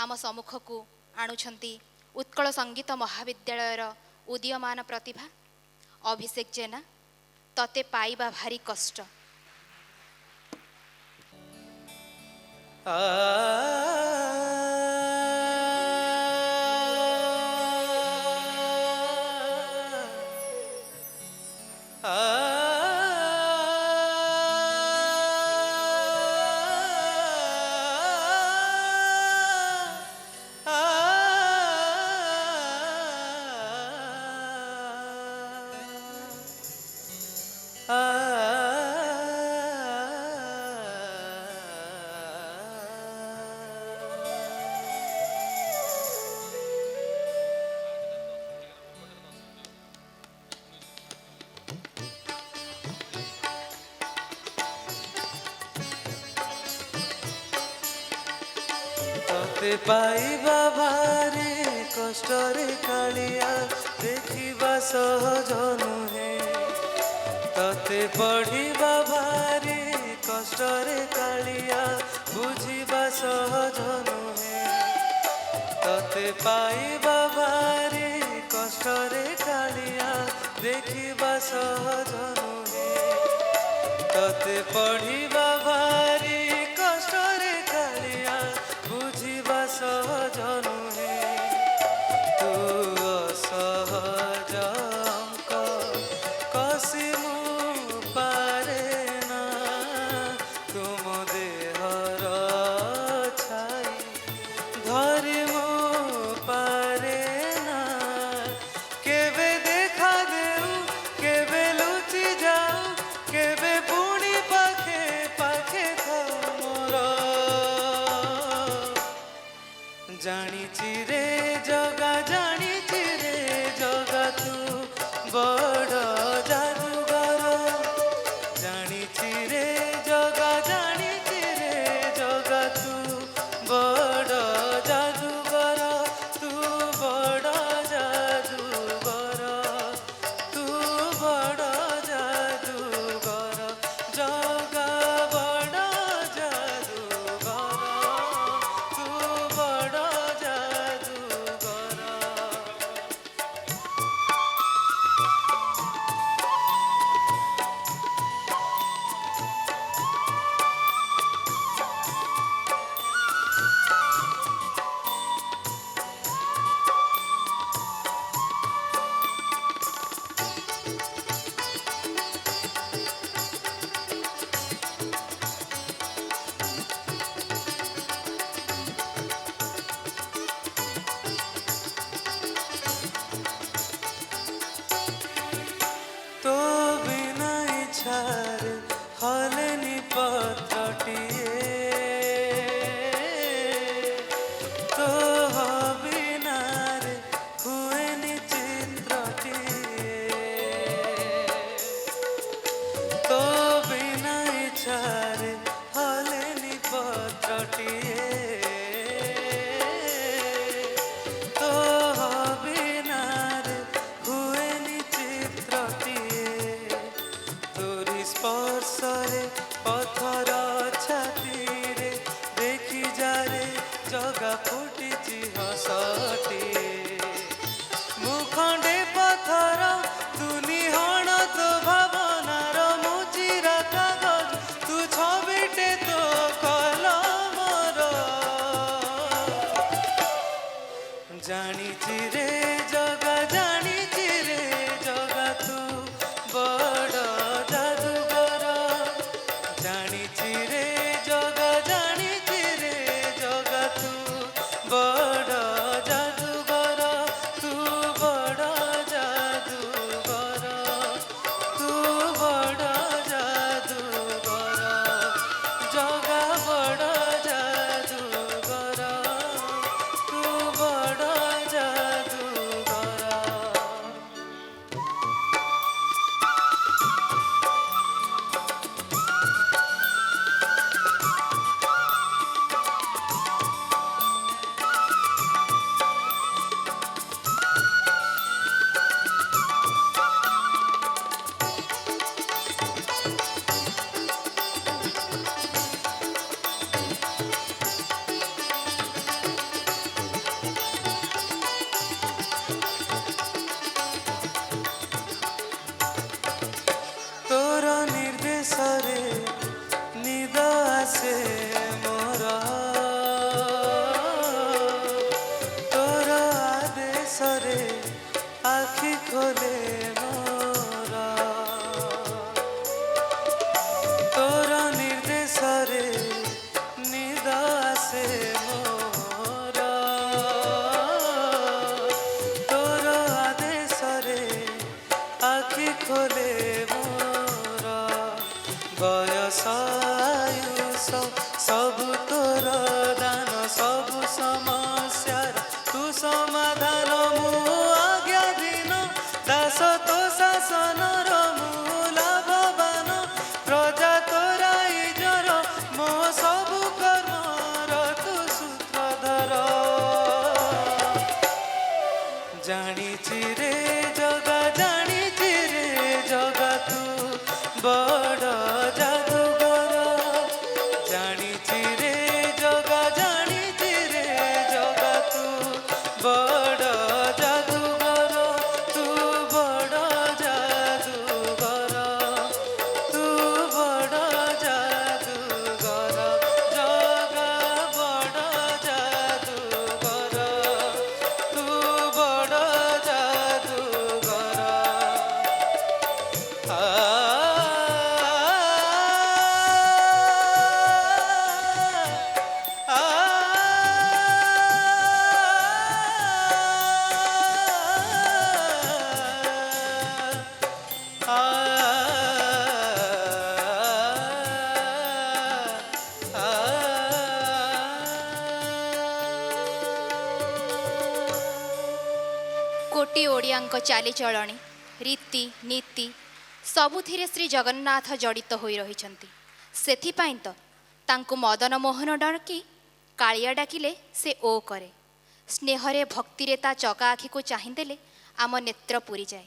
आम सम्मुख को आणुछंती उत्कल संगीत महाविद्यालयर उदीयमान प्रतिभा अभिषेक जेना। तते पाइबा भारी कष्ट। तते पाइबा भारी कष्टरे कालिया देखिबा सहज नुहे। तते पढ़िबा भारी कष्टरे कालिया बुझिबा सहज नुहे। तते पाइबा भारी कष्टरे कालिया देखिबा सहज नुहे। तते पढ़िबा भारी कष्टरे कालिया बुझिबा सहज नुहे। तू असहज अंक कसी मु पारे ना तुम देहर छाई धरि मु पारे ना। केबे देखा देऊ केबे लुचि जाऊ केबे पुणी पाखे पाखे थाऊ मोर। जानिछि रे जगा जानिछि रे जगा तू बड़ जादूगर। जानिछि रे जगा जानिछि रे जगा तू बड़ जादूगर। तू बड़ जादूगर तू बड़ जादूगर जगा बड़ जादूगर तू बड़ जादूगर। तो बिना इच्छार हलेनी पत्रटिए। तो बिनार हुएनी चित्रटिए। तो बिना इच्छार हलेनी पत्रटिए। तो बिनार हुएनी चित्रटिए। तोरी स्पर्शरे पथर छाती रे देखी जारे जगा फुटिछि हसटिए। मुखंडे पथर तू निहण तो भावनार मुचिरा कागज तू छबिटे तो कलमर। जानिछि रे जगा जानिछि रे जगा तू बड़ जादूगर। जानिछि रे जगा जानिछि रे जगा तू बड़ जादूगर। तू बड़ जादूगर तू बड़ जादूगर जगा बड़ जादूगर तू बड़ जादूगर। ଖୋଲେ ମୋର ତୋର ନିର୍ଦ୍ଦେଶରେ ନିଦ ଆସେ ମୋର ତୋର ଆଦେଶରେ ଆଖି ଖୋଲେ ମୋର ବୟସ ଆୟୁଷ ସବୁ ତୋର ଦାନ ସବୁ ସମସ୍ୟାର ତୁ ସମାଧାନ ମୁଁ ଆଜ୍ଞାଧୀନ ଦାସ ତୋ ଶାସନର ମୁଁ ଲାଭବାନ ପ୍ରଜା ତୋରା ଇଜର ମୋ ସବୁ କର୍ମର ତୁ ସୂତ୍ରଧର ଜାଣିଛି ରେ ଜଗା ଜାଣିଛି ରେ ଜଗା ତୁ ବଡ଼ ଜାଦୁଗର ଜାଣିଛି ରେ ଜଗା ଜାଣିଛି ରେ ଜଗା ତୁ ବଡ଼ ଜାଦୁଗର ତୁ ବଡ଼ ଜାଦୁଗର ତୁ ବଡ଼ ଜାଦୁଗର ଜଗା ବଡ଼ ଜାଦୁଗର ତୁ ବଡ଼ ଜାଦୁଗର କୋଟି ଓଡ଼ିଆଙ୍କ ଚାଲିଚଳଣି ରୀତି ନୀତି ସବୁଥିରେ ଶ୍ରୀ ଜଗନ୍ନାଥ ଜଡ଼ିତ ହୋଇ ରହିଛନ୍ତି। ସେଥିପାଇଁ ତ ତାଙ୍କୁ ମଦନ ମୋହନ ଡାକି କାଳିଆ ଡାକିଲେ ସେ ଓ କରେ। ସ୍ନେହରେ ଭକ୍ତିରେ ତା ଚକା ଆଖିକୁ ଚାହିଁଦେଲେ ଆମ ନେତ୍ର ପୁରିଯାଏ।